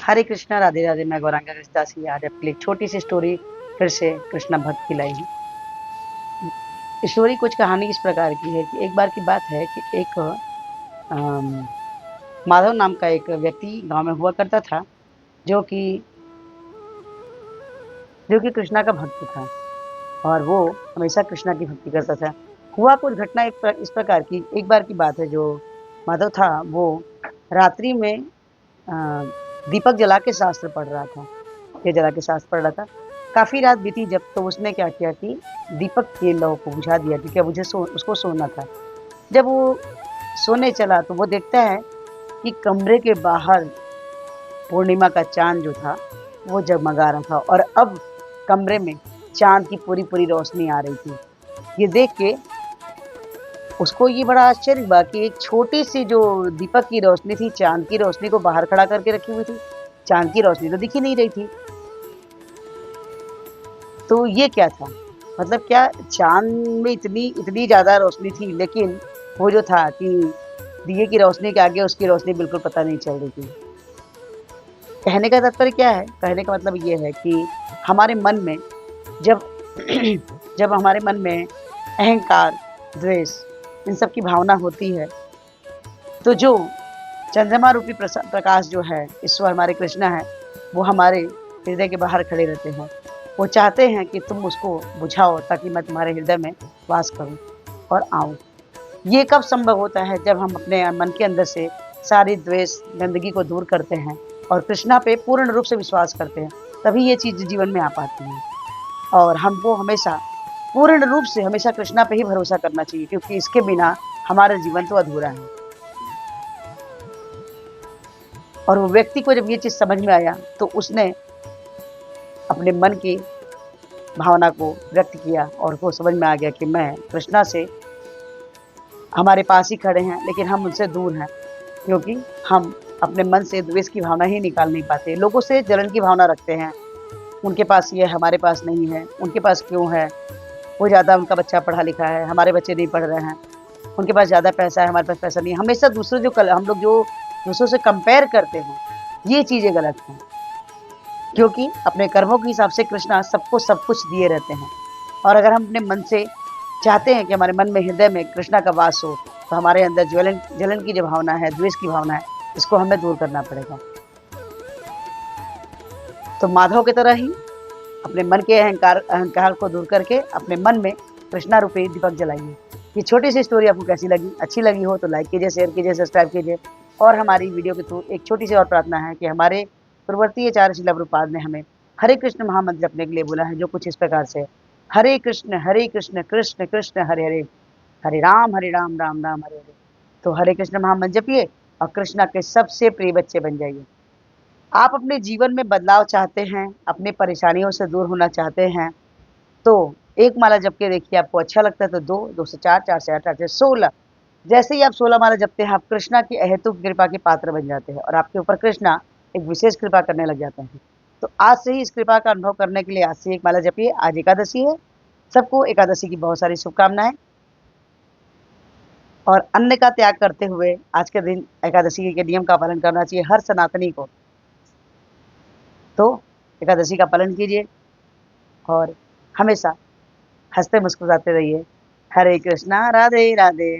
हरे कृष्णा, राधे राधे। मैं गौरांगा कृष्णदासी आज आपके लिए एक छोटी सी स्टोरी फिर से कृष्णा भक्त की लाई हूँ। स्टोरी कुछ कहानी इस प्रकार की है कि एक बार की बात है कि एक अम, माधव नाम का एक व्यक्ति गांव में हुआ करता था, जो कि कृष्णा का भक्त था और वो हमेशा कृष्णा की भक्ति करता था। हुआ कुछ घटना इस प्रकार की, एक बार की बात है। जो माधव था वो रात्रि में अ, दीपक जला के शास्त्र पढ़ रहा था। ये जला के शास्त्र पढ़ रहा था। काफी रात बीती जब, तो उसने क्या किया कि दीपक के लौ को बुझा दिया, क्योंकि अब उसको सोना था। जब वो सोने चला तो वो देखता है कि कमरे के बाहर पूर्णिमा का चांद जो था वो जगमगा रहा था, और अब कमरे में चांद की पूरी पूरी रोशनी आ रही थी। ये देख के उसको ये बड़ा आश्चर्य हुआ कि एक छोटी सी जो दीपक की रोशनी थी, चांद की रोशनी को बाहर खड़ा करके रखी हुई थी। चांद की रोशनी तो दिख ही नहीं रही थी। तो ये क्या था? मतलब क्या चाँद में इतनी इतनी ज़्यादा रोशनी थी, लेकिन वो जो था कि दिए की रोशनी के आगे उसकी रोशनी बिल्कुल पता नहीं चल रही थी। कहने का तात्पर्य क्या है? कहने का मतलब ये है कि हमारे मन में जब जब हमारे मन में अहंकार, द्वेष, इन सब की भावना होती है, तो जो चंद्रमा रूपी प्रकाश जो है, ईश्वर हमारे कृष्णा है, वो हमारे हृदय के बाहर खड़े रहते हैं। वो चाहते हैं कि तुम उसको बुझाओ, ताकि मैं तुम्हारे हृदय में वास करूँ और आऊँ। ये कब संभव होता है? जब हम अपने मन के अंदर से सारी द्वेष, गंदगी को दूर करते हैं और कृष्णा पे पूर्ण रूप से विश्वास करते हैं, तभी ये चीज़ जीवन में आ पाती है। और हमको हमेशा पूर्ण रूप से हमेशा कृष्णा पे ही भरोसा करना चाहिए, क्योंकि इसके बिना हमारा जीवन तो अधूरा है। और वो व्यक्ति को जब ये चीज़ समझ में आया, तो उसने अपने मन की भावना को व्यक्त किया और वो समझ में आ गया कि मैं कृष्णा से हमारे पास ही खड़े हैं, लेकिन हम उनसे दूर हैं, क्योंकि हम अपने मन से द्वेष की भावना ही निकाल नहीं पाते। लोगों से जलन की भावना रखते हैं, उनके पास ये है, हमारे पास नहीं है, उनके पास क्यों है? वो ज़्यादा, उनका बच्चा पढ़ा लिखा है, हमारे बच्चे नहीं पढ़ रहे हैं, उनके पास ज़्यादा पैसा है, हमारे पास पैसा नहीं है। हमेशा दूसरे हम लोग जो दूसरों से कंपेयर करते हैं, ये चीज़ें गलत हैं। क्योंकि अपने कर्मों के हिसाब से कृष्णा सबको सब कुछ दिए रहते हैं। और अगर हम अपने मन से चाहते हैं कि हमारे मन में, हृदय में कृष्णा का वास हो, तो हमारे अंदर ज्वलन जलन की जो भावना है, द्वेष की भावना है, इसको हमें दूर करना पड़ेगा। तो माधव की तरह ही अपने मन के अहंकार को दूर करके अपने मन में कृष्णा रूपी दीपक जलाइए। ये छोटी सी स्टोरी आपको कैसी लगी? अच्छी लगी हो तो लाइक कीजिए, शेयर कीजिए, सब्सक्राइब कीजिए। और हमारी वीडियो के थ्रू एक छोटी सी और प्रार्थना है कि हमारे पूर्ववर्ती आचार्य श्रील प्रभुपाद ने हमें हरे कृष्ण महामंत्र जपने के लिए बोला है, जो कुछ इस प्रकार से: हरे कृष्ण कृष्ण कृष्ण हरे हरे, हरे राम राम राम हरे हरे। तो हरे कृष्ण महामंत्र जपिए और कृष्णा के सबसे प्रिय बच्चे बन जाइए। आप अपने जीवन में बदलाव चाहते हैं, अपनी परेशानियों से दूर होना चाहते हैं, तो एक माला जप के देखिए। आपको अच्छा लगता है तो 2, 2 से 4, 4 से 8, 8 से 16। जैसे ही आप 16 माला जपते हैं, आप कृष्णा की अहेतुक कृपा के पात्र बन जाते हैं और आपके ऊपर कृष्णा एक विशेष कृपा करने लग जाते हैं। तो आज से ही इस कृपा का अनुभव करने के लिए आज से एक माला जपिए। आज एकादशी है। सबको एकादशी की बहुत सारी शुभकामनाएं। और अन्न का त्याग करते हुए आज के दिन एकादशी के नियम का पालन करना चाहिए हर सनातनी को। तो एकादशी का पालन कीजिए और हमेशा हंसते मुस्कुराते रहिए। हरे कृष्णा, राधे राधे।